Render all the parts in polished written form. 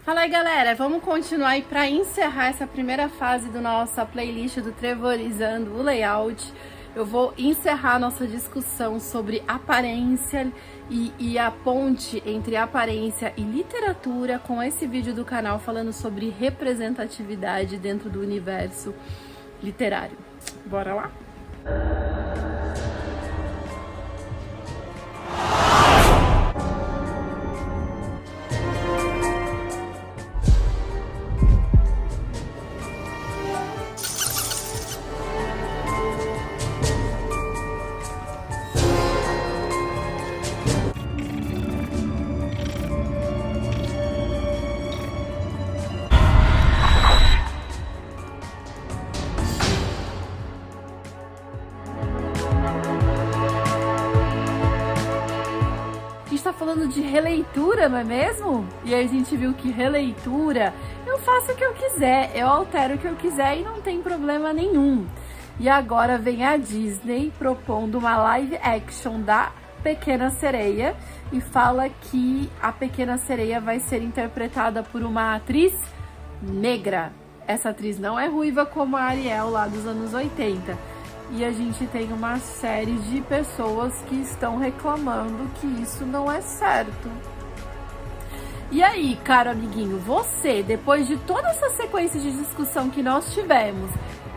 Fala aí, galera, vamos continuar aí para encerrar essa primeira fase do nossa playlist do Trevorizando o Layout. Eu vou encerrar a nossa discussão sobre aparência e a ponte entre aparência e literatura com esse vídeo do canal falando sobre representatividade dentro do universo literário. Bora lá? Falando de releitura, não é mesmo? E aí a gente viu que releitura, eu faço o que eu quiser, eu altero o que eu quiser e não tem problema nenhum. E agora vem a Disney propondo uma live action da Pequena Sereia e fala que a Pequena Sereia vai ser interpretada por uma atriz negra. Essa atriz não é ruiva como a Ariel lá dos anos 80. E a gente tem uma série de pessoas que estão reclamando que isso não é certo. E aí, caro amiguinho, você, depois de toda essa sequência de discussão que nós tivemos,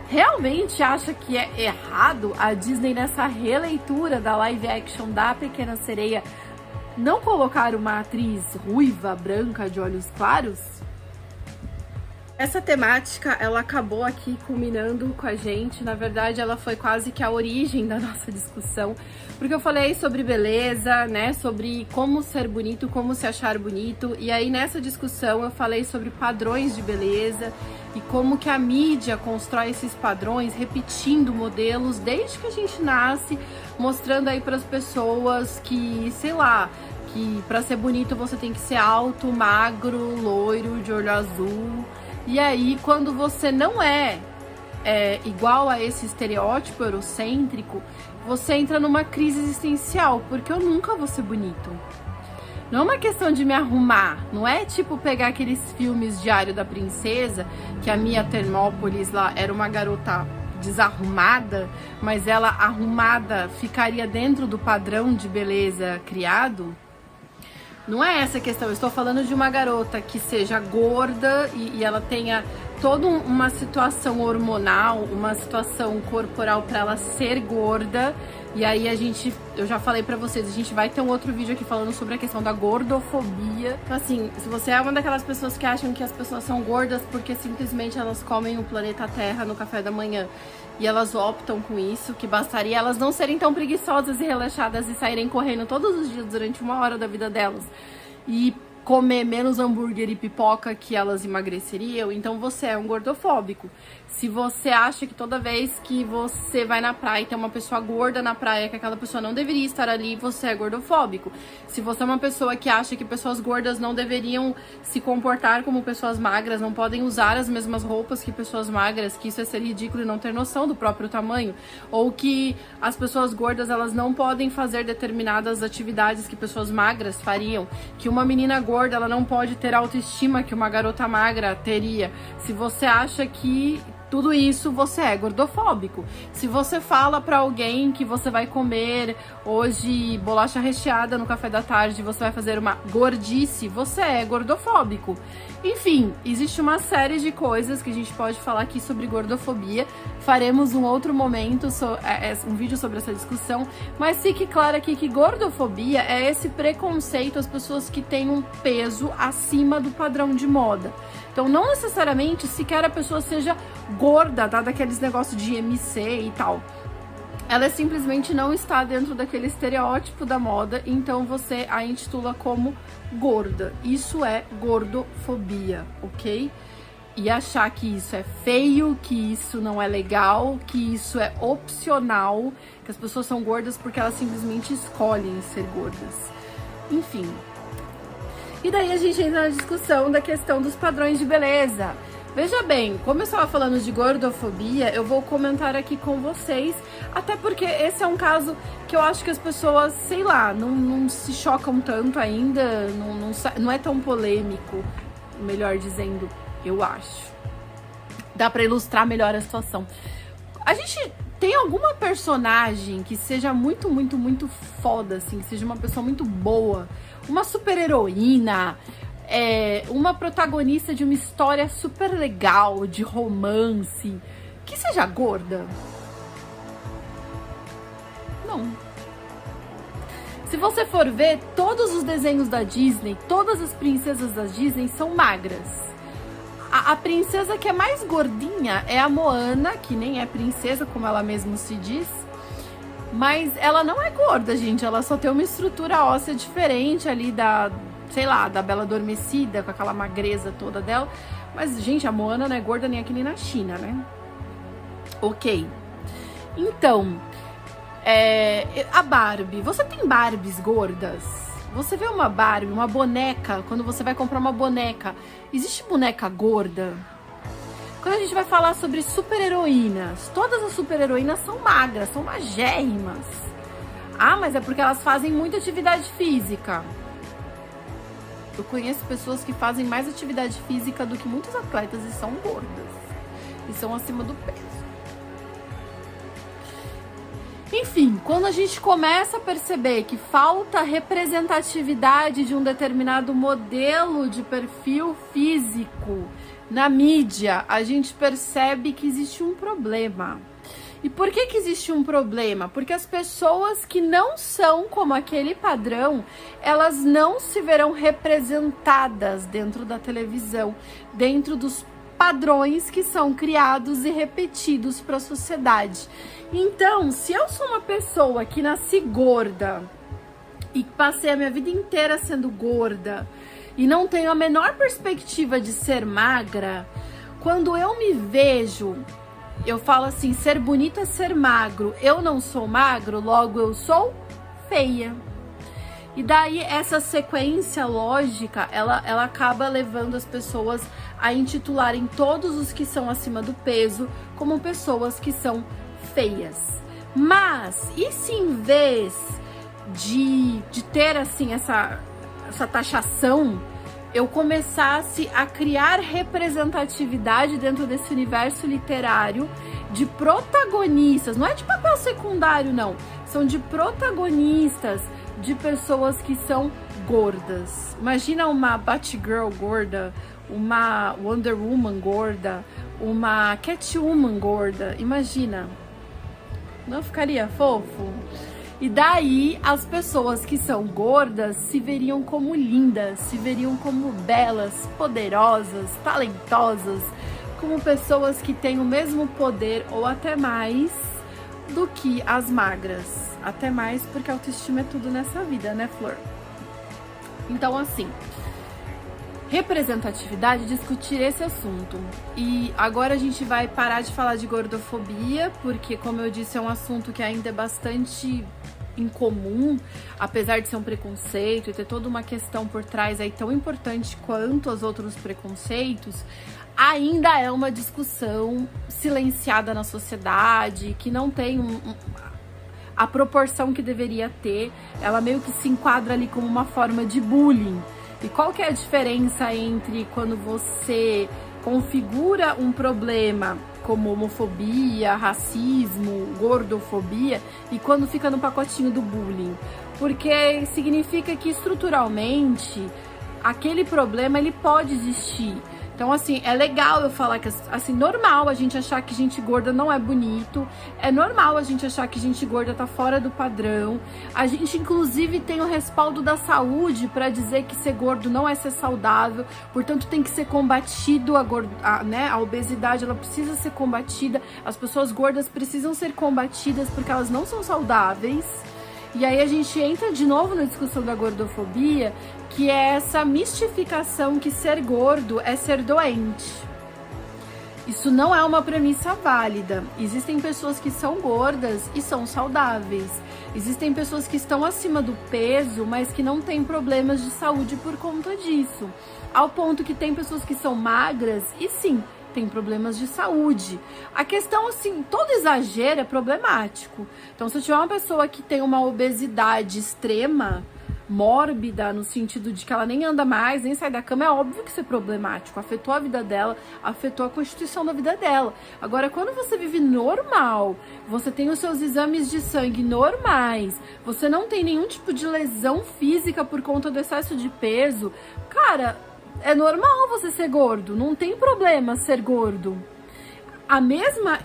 realmente acha que é errado a Disney nessa releitura da live action da Pequena Sereia não colocar uma atriz ruiva, branca, de olhos claros? Essa temática, ela acabou aqui culminando com a gente, na verdade ela foi quase que a origem da nossa discussão, porque eu falei sobre beleza, né, sobre como ser bonito, como se achar bonito, e aí nessa discussão eu falei sobre padrões de beleza e como que a mídia constrói esses padrões, repetindo modelos desde que a gente nasce, mostrando aí para as pessoas que, sei lá, que para ser bonito você tem que ser alto, magro, loiro, de olho azul. E aí, quando você não é igual a esse estereótipo eurocêntrico, você entra numa crise existencial, porque eu nunca vou ser bonito. Não é uma questão de me arrumar, não é tipo pegar aqueles filmes Diário da Princesa, que a Mia Thermopolis lá era uma garota desarrumada, mas ela arrumada ficaria dentro do padrão de beleza criado. Não é essa a questão, eu estou falando de uma garota que seja gorda e ela tenha toda uma situação hormonal, uma situação corporal para ela ser gorda. E aí eu já falei pra vocês, a gente vai ter um outro vídeo aqui falando sobre a questão da gordofobia. Então assim, se você é uma daquelas pessoas que acham que as pessoas são gordas porque simplesmente elas comem o planeta Terra no café da manhã e elas optam com isso, que bastaria elas não serem tão preguiçosas e relaxadas e saírem correndo todos os dias durante 1 hora da vida delas e comer menos hambúrguer e pipoca que elas emagreceriam, então você é um gordofóbico. Se você acha que toda vez que você vai na praia e tem uma pessoa gorda na praia, que aquela pessoa não deveria estar ali, você é gordofóbico. Se você é uma pessoa que acha que pessoas gordas não deveriam se comportar como pessoas magras, não podem usar as mesmas roupas que pessoas magras, que isso é ser ridículo e não ter noção do próprio tamanho, ou que as pessoas gordas elas não podem fazer determinadas atividades que pessoas magras fariam, que uma menina gorda ela não pode ter a autoestima que uma garota magra teria. Se você acha que tudo isso, você é gordofóbico. Se você fala pra alguém que você vai comer hoje bolacha recheada no café da tarde, você vai fazer uma gordice, você é gordofóbico. Enfim, existe uma série de coisas que a gente pode falar aqui sobre gordofobia. Faremos um outro momento, um vídeo sobre essa discussão, mas fique claro aqui que gordofobia é esse preconceito às pessoas que têm um peso acima do padrão de moda. Então, não necessariamente sequer a pessoa seja gorda, tá? Daqueles negócios de MC e tal. Ela simplesmente não está dentro daquele estereótipo da moda, então você a intitula como gorda. Isso é gordofobia, ok? E achar que isso é feio, que isso não é legal, que isso é opcional, que as pessoas são gordas porque elas simplesmente escolhem ser gordas. Enfim. E daí a gente entra na discussão da questão dos padrões de beleza. Veja bem, como eu estava falando de gordofobia, eu vou comentar aqui com vocês, até porque esse é um caso que eu acho que as pessoas, sei lá, não se chocam tanto ainda, não é tão polêmico. melhor dizendo, eu acho. Dá pra ilustrar melhor a situação. A gente tem alguma personagem que seja muito, muito, muito foda, assim, que seja uma pessoa muito boa, uma super heroína, uma protagonista de uma história super legal, de romance, que seja gorda? Não. Se você for ver, todos os desenhos da Disney, todas as princesas da Disney são magras. A princesa que é mais gordinha é a Moana, que nem é princesa, como ela mesma se diz. Mas ela não é gorda, gente. Ela só tem uma estrutura óssea diferente ali da, sei lá, da Bela Adormecida, com aquela magreza toda dela. Mas, gente, a Moana não é gorda nem aqui nem na China, né? Ok. Então, a Barbie. Você tem Barbies gordas? Você vê uma Barbie, uma boneca, quando você vai comprar uma boneca, existe boneca gorda? Quando a gente vai falar sobre super-heroínas, todas as super-heroínas são magras, são magérrimas. Ah, mas é porque elas fazem muita atividade física. Eu conheço pessoas que fazem mais atividade física do que muitos atletas e são gordas. E são acima do peso. Enfim, quando a gente começa a perceber que falta representatividade de um determinado modelo de perfil físico na mídia, a gente percebe que existe um problema. E por que existe um problema? Porque as pessoas que não são como aquele padrão, elas não se verão representadas dentro da televisão, dentro dos padrões que são criados e repetidos para a sociedade. Então, se eu sou uma pessoa que nasci gorda e passei a minha vida inteira sendo gorda e não tenho a menor perspectiva de ser magra, quando eu me vejo, eu falo assim, ser bonito é ser magro. Eu não sou magro, logo eu sou feia. E daí essa sequência lógica, ela acaba levando as pessoas a intitularem todos os que são acima do peso como pessoas que são feias. Mas, e se em vez de ter assim essa taxação, eu começasse a criar representatividade dentro desse universo literário de protagonistas, não é de papel secundário não, são de protagonistas, de pessoas que são gordas. Imagina uma Batgirl gorda, uma Wonder Woman gorda, uma Catwoman gorda, imagina. Não ficaria fofo? E daí as pessoas que são gordas se veriam como lindas, se veriam como belas, poderosas, talentosas, como pessoas que têm o mesmo poder ou até mais do que as magras. Até mais porque a autoestima é tudo nessa vida, né, Flor? Então, assim, representatividade, discutir esse assunto. E agora a gente vai parar de falar de gordofobia, porque, como eu disse, é um assunto que ainda é bastante incomum, apesar de ser um preconceito e ter toda uma questão por trás aí tão importante quanto os outros preconceitos, ainda é uma discussão silenciada na sociedade, que não tem a proporção que deveria ter. Ela meio que se enquadra ali como uma forma de bullying. E qual que é a diferença entre quando você configura um problema como homofobia, racismo, gordofobia e quando fica no pacotinho do bullying? Porque significa que estruturalmente aquele problema ele pode existir. Então, assim, é legal eu falar que, assim, normal a gente achar que gente gorda não é bonito, é normal a gente achar que gente gorda tá fora do padrão, a gente, inclusive, tem o respaldo da saúde para dizer que ser gordo não é ser saudável, portanto, tem que ser combatido, a obesidade, ela precisa ser combatida, as pessoas gordas precisam ser combatidas porque elas não são saudáveis. E aí a gente entra de novo na discussão da gordofobia, que é essa mistificação que ser gordo é ser doente. Isso não é uma premissa válida. Existem pessoas que são gordas e são saudáveis. Existem pessoas que estão acima do peso, mas que não têm problemas de saúde por conta disso. Ao ponto que tem pessoas que são magras e sim, tem problemas de saúde. A questão, assim, todo exagero é problemático. Então, se eu tiver uma pessoa que tem uma obesidade extrema, mórbida, no sentido de que ela nem anda mais, nem sai da cama, é óbvio que isso é problemático. Afetou a vida dela, afetou a constituição da vida dela. Agora, quando você vive normal, você tem os seus exames de sangue normais, você não tem nenhum tipo de lesão física por conta do excesso de peso, cara, é normal você ser gordo, não tem problema ser gordo. A mesma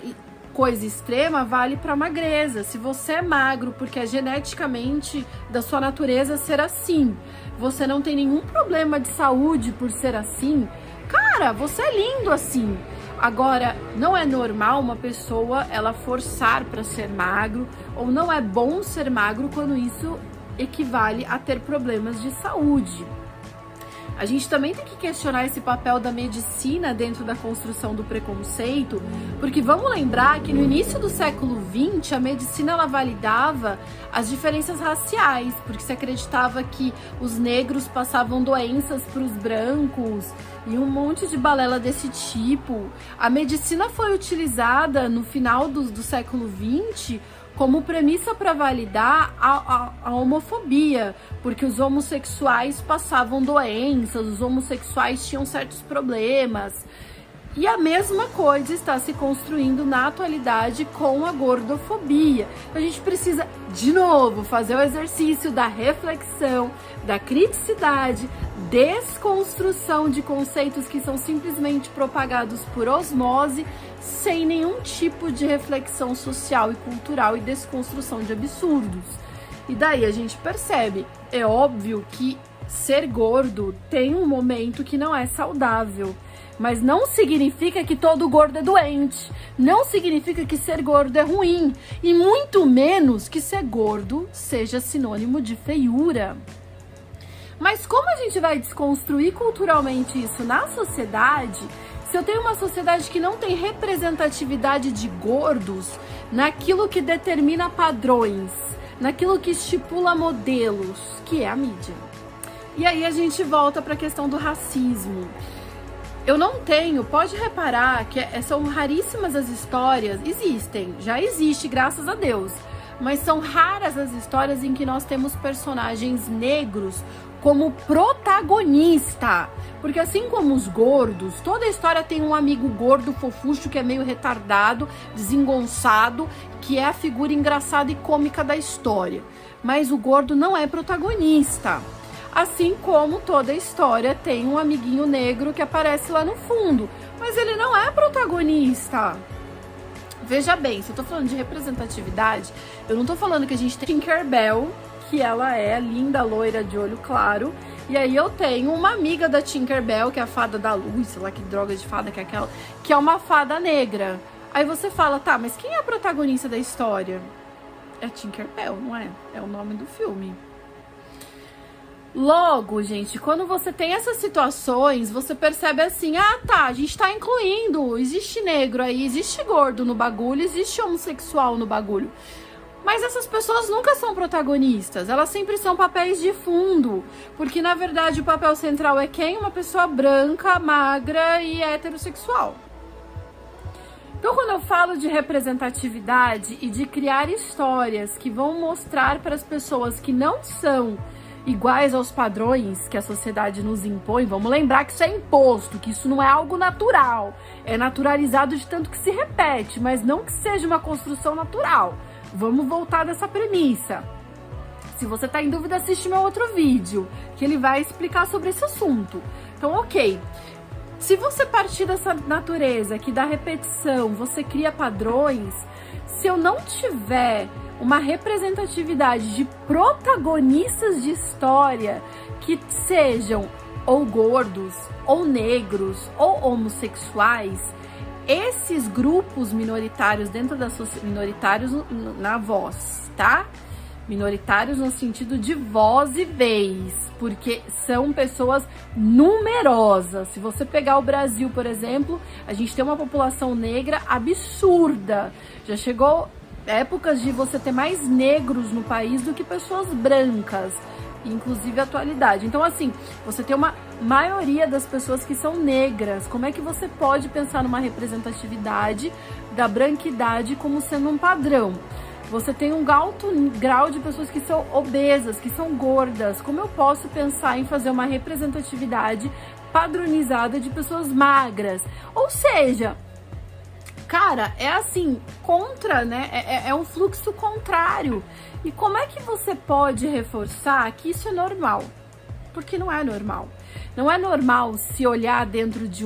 coisa extrema vale para magreza. Se você é magro porque é geneticamente da sua natureza ser assim, você não tem nenhum problema de saúde por ser assim, cara, você é lindo assim. Agora, não é normal uma pessoa ela forçar para ser magro, ou não é bom ser magro quando isso equivale a ter problemas de saúde. A gente também tem que questionar esse papel da medicina dentro da construção do preconceito, porque vamos lembrar que no início do século XX, a medicina ela validava as diferenças raciais, porque se acreditava que os negros passavam doenças para os brancos e um monte de balela desse tipo. A medicina foi utilizada no final do século XX como premissa para validar a homofobia, porque os homossexuais passavam doenças, os homossexuais tinham certos problemas. E a mesma coisa está se construindo na atualidade com a gordofobia. A gente precisa, de novo, fazer o exercício da reflexão, da criticidade, desconstrução de conceitos que são simplesmente propagados por osmose, sem nenhum tipo de reflexão social e cultural e desconstrução de absurdos. E daí a gente percebe, é óbvio que ser gordo tem um momento que não é saudável, mas não significa que todo gordo é doente, não significa que ser gordo é ruim, e muito menos que ser gordo seja sinônimo de feiura. Mas como a gente vai desconstruir culturalmente isso na sociedade, se eu tenho uma sociedade que não tem representatividade de gordos naquilo que determina padrões, naquilo que estipula modelos, que é a mídia? E aí a gente volta para a questão do racismo. Eu não tenho, pode reparar que são raríssimas as histórias, já existe, graças a Deus, mas são raras as histórias em que nós temos personagens negros como protagonista, porque assim como os gordos, toda história tem um amigo gordo fofucho que é meio retardado, desengonçado, que é a figura engraçada e cômica da história, mas o gordo não é protagonista. Assim como toda história tem um amiguinho negro que aparece lá no fundo, mas ele não é protagonista. Veja bem, se eu tô falando de representatividade, eu não tô falando que a gente tem Tinkerbell, que ela é linda, loira, de olho claro, e aí eu tenho uma amiga da Tinkerbell, que é a fada da luz, sei lá que droga de fada que é aquela, que é uma fada negra. Aí você fala, tá, mas quem é a protagonista da história? É Tinkerbell, não é? É o nome do filme. Logo, gente, quando você tem essas situações, você percebe assim, ah, tá, a gente tá incluindo, existe negro aí, existe gordo no bagulho, existe homossexual no bagulho. Mas essas pessoas nunca são protagonistas, elas sempre são papéis de fundo, porque na verdade o papel central é quem? Uma pessoa branca, magra e heterossexual. Então, quando eu falo de representatividade e de criar histórias que vão mostrar para as pessoas que não são iguais aos padrões que a sociedade nos impõe, vamos lembrar que isso é imposto, que isso não é algo natural, é naturalizado de tanto que se repete, mas não que seja uma construção natural. Vamos voltar dessa premissa. Se você tá em dúvida, assiste meu outro vídeo, que ele vai explicar sobre esse assunto. Então, ok. Se você partir dessa natureza que da repetição você cria padrões, se eu não tiver uma representatividade de protagonistas de história que sejam ou gordos, ou negros, ou homossexuais, esses grupos minoritários dentro da sociedade, minoritários na voz, tá? Minoritários no sentido de voz e vez, porque são pessoas numerosas. Se você pegar o Brasil, por exemplo, a gente tem uma população negra absurda. Já chegou épocas de você ter mais negros no país do que pessoas brancas, inclusive a atualidade. Então, assim, você tem uma maioria das pessoas que são negras. Como é que você pode pensar numa representatividade da branquidade como sendo um padrão? Você tem um alto grau de pessoas que são obesas, que são gordas. Como eu posso pensar em fazer uma representatividade padronizada de pessoas magras? Ou seja, cara, é assim, contra, né? É um fluxo contrário. E como é que você pode reforçar que isso é normal? Porque não é normal. Não é normal se olhar dentro de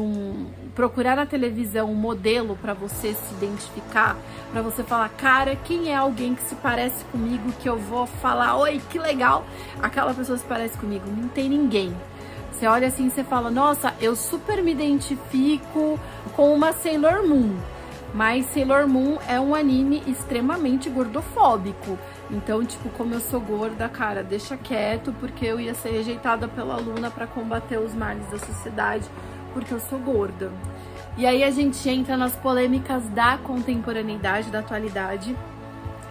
procurar na televisão um modelo para você se identificar, para você falar, cara, quem é alguém que se parece comigo, que eu vou falar, oi, que legal, aquela pessoa se parece comigo. Não tem ninguém. Você olha assim e você fala, nossa, eu super me identifico com uma Sailor Moon. Mas Sailor Moon é um anime extremamente gordofóbico. Então, tipo, como eu sou gorda, cara, deixa quieto, porque eu ia ser rejeitada pela Luna pra combater os males da sociedade, porque eu sou gorda. E aí a gente entra nas polêmicas da contemporaneidade, da atualidade,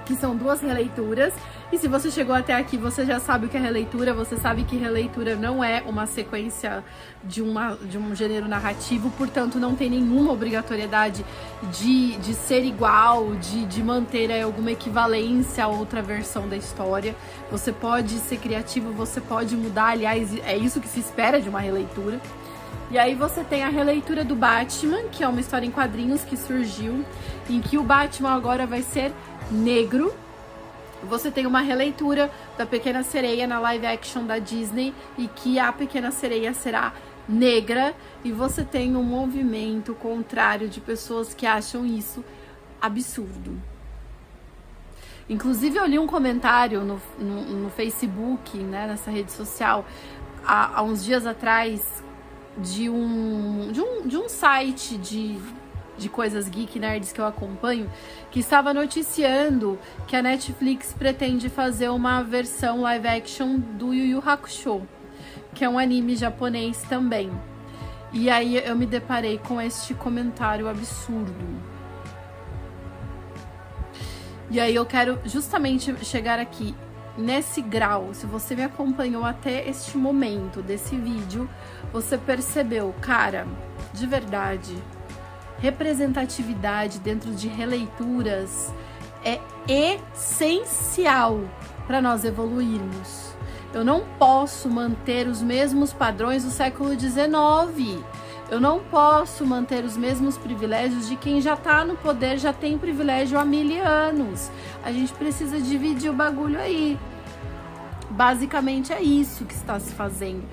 que são duas releituras. E se você chegou até aqui, você já sabe o que é releitura, você sabe que releitura não é uma sequência de um gênero narrativo, portanto não tem nenhuma obrigatoriedade de ser igual, de manter alguma equivalência a outra versão da história. Você pode ser criativo, você pode mudar, aliás, é isso que se espera de uma releitura. E aí você tem a releitura do Batman, que é uma história em quadrinhos que surgiu, em que o Batman agora vai ser negro. Você tem uma releitura da Pequena Sereia na live action da Disney, e que a Pequena Sereia será negra, e você tem um movimento contrário de pessoas que acham isso absurdo. Inclusive eu li um comentário no Facebook, né, nessa rede social, há uns dias atrás, de um site de coisas geek nerds que eu acompanho, que estava noticiando que a Netflix pretende fazer uma versão live action do Yu Yu Hakusho, que é um anime japonês também. E aí eu me deparei com este comentário absurdo. E aí eu quero justamente chegar aqui nesse grau. Se você me acompanhou até este momento desse vídeo, você percebeu, cara, de verdade, representatividade dentro de releituras é essencial para nós evoluirmos. Eu não posso manter os mesmos padrões do século XIX. Eu não posso manter os mesmos privilégios de quem já tá no poder, já tem privilégio há 1000 anos. A gente precisa dividir o bagulho aí. Basicamente é isso que está se fazendo.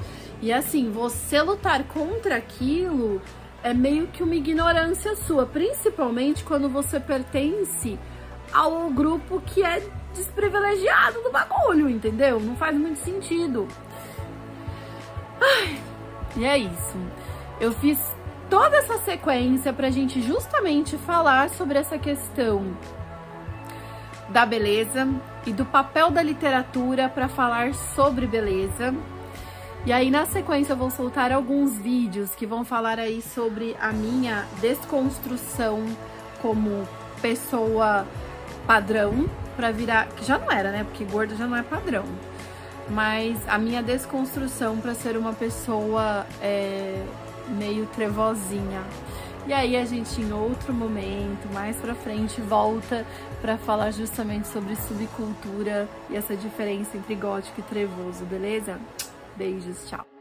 E assim, você lutar contra aquilo é meio que uma ignorância sua, principalmente quando você pertence ao grupo que é desprivilegiado do bagulho, entendeu? Não faz muito sentido. Ai, e é isso. Eu fiz toda essa sequência pra gente justamente falar sobre essa questão da beleza e do papel da literatura para falar sobre beleza. E aí na sequência eu vou soltar alguns vídeos que vão falar aí sobre a minha desconstrução como pessoa padrão para virar, que já não era, né? Porque gorda já não é padrão. Mas a minha desconstrução para ser uma pessoa meio trevozinha. E aí a gente em outro momento, mais pra frente, volta pra falar justamente sobre subcultura e essa diferença entre gótico e trevoso, beleza? Beijos, tchau!